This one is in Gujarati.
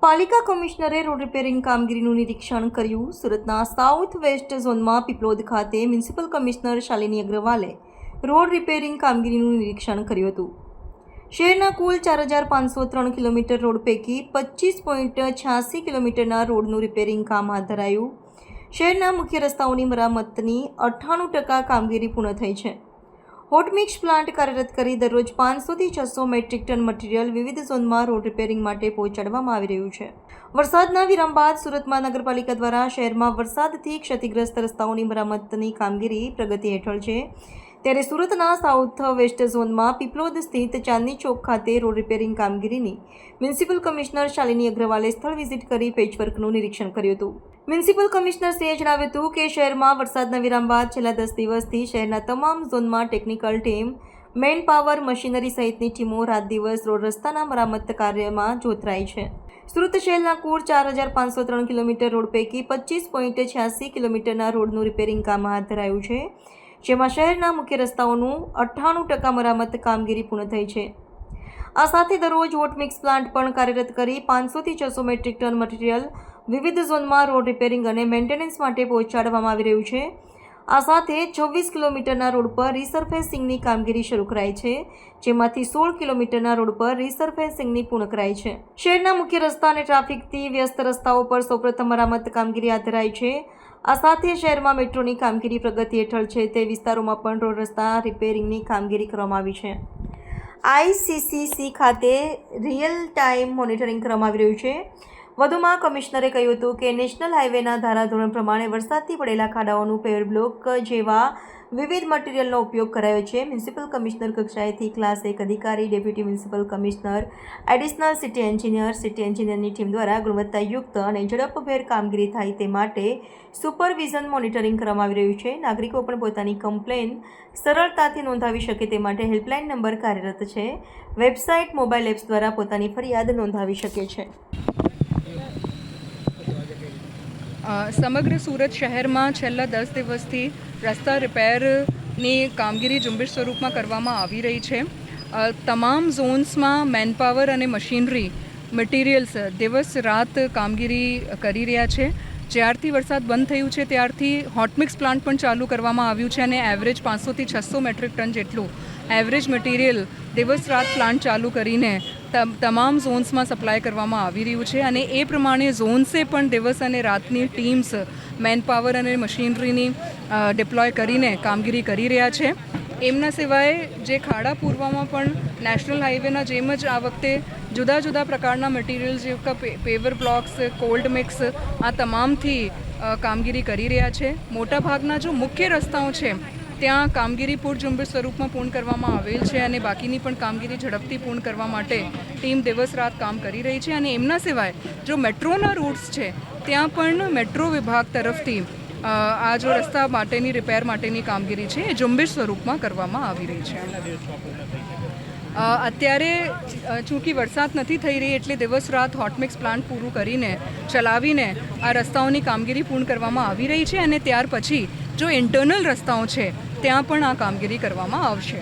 પાલિકા કમિશનરે રોડ રિપેરિંગ કામગીરીનું નિરીક્ષણ કર્યું. સુરતના સાઉથ વેસ્ટ ઝોનમાં પીપલોદ ખાતે મ્યુનિસિપલ કમિશનર શાલિની અગ્રવાલે રોડ રિપેરિંગ કામગીરીનું નિરીક્ષણ કર્યું હતું. શહેરના કુલ 4503 કિલોમીટર રોડ પૈકી 25.86 કિલોમીટરના રોડનું રિપેરિંગ કામ હાથ ધરાયું. શહેરના મુખ્ય રસ્તાઓની મરામતની 98% કામગીરી પૂર્ણ થઈ છે. હોટ મિક્સ પ્લાન્ટ કાર્યરત કરી દરરોજ 500 થી 600 મેટ્રિક ટન મટીરીયલ વિવિધ ઝોનમાં રોડ રિપેરિંગ માટે પહોંચાડવામાં આવી રહ્યું છે. વરસાદના વિરામ બાદ સુરતમાં નગરપાલિકા દ્વારા શહેરમાં વરસાદથી ક્ષતિગ્રસ્ત રસ્તાઓની મરામતની કામગીરી પ્રગતિ હેઠળ છે. ત્યારે સુરતના સાઉથ વેસ્ટ ઝોનમાં પીપલોદ સ્થિત ચાંદની ચોક ખાતે રોડ રિપેરિંગ કામગીરીની મ્યુનિસિપલ કમિશનર શાલિની અગ્રવાલે સ્થળ વિઝિટ કરી પેચવર્કનું નિરીક્ષણ કર્યું હતું. મ્યુનિસિપલ કમિશનરશ્રીએ જણાવ્યું હતું કે શહેરમાં વરસાદના વિરામ બાદ છેલ્લા 10 દિવસથી શહેરના તમામ ઝોનમાં technical team, man power, machinery સહિતની ટીમો રાત દિવસ રોડ રસ્તાના મરામત કાર્યમાં જોતરાઈ છે. સુરત શહેરના કુલ 4503 કિલોમીટર રોડ પૈકી 25.86 કિલોમીટરના રોડનું રિપેરિંગ કામ હાથ ધરાયું છે, જેમાં શહેરના મુખ્ય રસ્તાઓનું 98% મરામત કામગીરી પૂર્ણ થઈ છે. આ સાથે દરરોજ હોટ મિક્સ પ્લાન્ટ પણ કાર્યરત કરી 500 થી 600 મેટ્રિક ટન મટીરીયલ વિવિધ ઝોનમાં રોડ રિપેરિંગ અને મેન્ટેનન્સ માટે પહોંચાડવામાં આવી રહ્યું છે. આ સાથે 26 કિલોમીટરના રોડ પર રિસર્ફેસિંગની કામગીરી શરૂ કરાઈ છે, જેમાંથી 16 કિલોમીટરના રોડ પર રિસર્ફેસિંગની પૂર્ણ કરાઈ છે. શહેરના મુખ્ય રસ્તા અને ટ્રાફિકથી વ્યસ્ત રસ્તાઓ પર સૌપ્રથમ મરામત કામગીરી હાથ ધરાઈ છે. આ સાથે શહેરમાં મેટ્રોની કામગીરી પ્રગતિ હેઠળ છે તે વિસ્તારોમાં પણ રોડ રસ્તા રિપેરિંગની કામગીરી કરવામાં આવી છે. ICCC ખાતે રિયલ ટાઈમ મોનિટરિંગ કરવામાં આવી રહ્યું છે. વધુમાં કમિશનરે કહ્યું હતું કે નેશનલ હાઈવેના ધારાધોરણ પ્રમાણે વરસાદથી પડેલા ખાડાઓનું પેવર બ્લોક જેવા વિવિધ મટીરીયલનો ઉપયોગ કરાયો છે. મ્યુનિસિપલ કમિશનર કક્ષાએથી ક્લાસ 1 અધિકારી, deputy municipal commissioner, additional city એન્જિનિયરની ટીમ દ્વારા ગુણવત્તાયુક્ત અને ઝડપભેર કામગીરી થાય તે માટે સુપરવિઝન મોનિટરિંગ કરવામાં આવી રહ્યું છે. નાગરિકો પણ પોતાની કમ્પ્લેન સરળતાથી નોંધાવી શકે તે માટે હેલ્પલાઇન નંબર કાર્યરત છે. વેબસાઇટ, મોબાઈલ એપ્સ દ્વારા પોતાની ફરિયાદ નોંધાવી શકે છે. સમગ્ર સુરત શહેરમાં છેલ્લા 10 દિવસથી રસ્તા રિપેરની કામગીરી ઝુંબેશ સ્વરૂપમાં કરવામાં આવી રહી છે. તમામ ઝોન્સમાં મેનપાવર અને મશીનરી મટીરિયલ્સ દિવસ રાત કામગીરી કરી રહ્યા છે. જ્યારથી વરસાદ બંધ થયું છે ત્યારથી હોટમિક્સ પ્લાન્ટ પણ ચાલુ કરવામાં આવ્યું છે અને એવરેજ 500 થી 600 મેટ્રિક ટન જેટલું એવરેજ મટીરિયલ દિવસ રાત પ્લાન્ટ ચાલુ કરીને તમામ ઝોન્સમાં સપ્લાય કરવામાં આવી રહ્યું છે. અને એ પ્રમાણે ઝોન્સે પણ દિવસ અને રાતની ટીમ્સ મેનપાવર અને મશીનરીની ડિપ્લોય કરીને કામગીરી કરી રહ્યા છે. એમના સિવાય જે ખાડા પૂરવામાં પણ નેશનલ હાઈવેના જેમ જ આ વખતે જુદા જુદા પ્રકારના મટીરિયલ જેવા પેવર બ્લોક્સ, કોલ્ડ મિક્સ આ તમામથી કામગીરી કરી રહ્યા છે. મોટાભાગના જો મુખ્ય રસ્તાઓ છે ત્યાં કામગીરી પૂરઝુંબેશ સ્વરૂપમાં પૂર્ણ કરવામાં આવેલ છે અને બાકીની પણ કામગીરી ઝડપથી પૂર્ણ કરવા માટે ટીમ દિવસ રાત કામ કરી રહી છે. અને એમના સિવાય જો મેટ્રોના રૂટ્સ છે ત્યાં પણ મેટ્રો વિભાગ તરફથી આ જો રસ્તા માટેની રિપેર માટેની કામગીરી છે એ ઝુંબેશ સ્વરૂપમાં કરવામાં આવી રહી છે. અત્યારે ચૂંકી વરસાદ નથી થઈ રહી એટલે દિવસ રાત હોટમિક્સ પ્લાન્ટ પૂરું કરીને ચલાવીને આ રસ્તાઓની કામગીરી પૂર્ણ કરવામાં આવી રહી છે અને ત્યાર પછી જો ઇન્ટરનલ રસ્તાઓ છે ત્યાં પણ આ કામગીરી કરવામાં આવશે.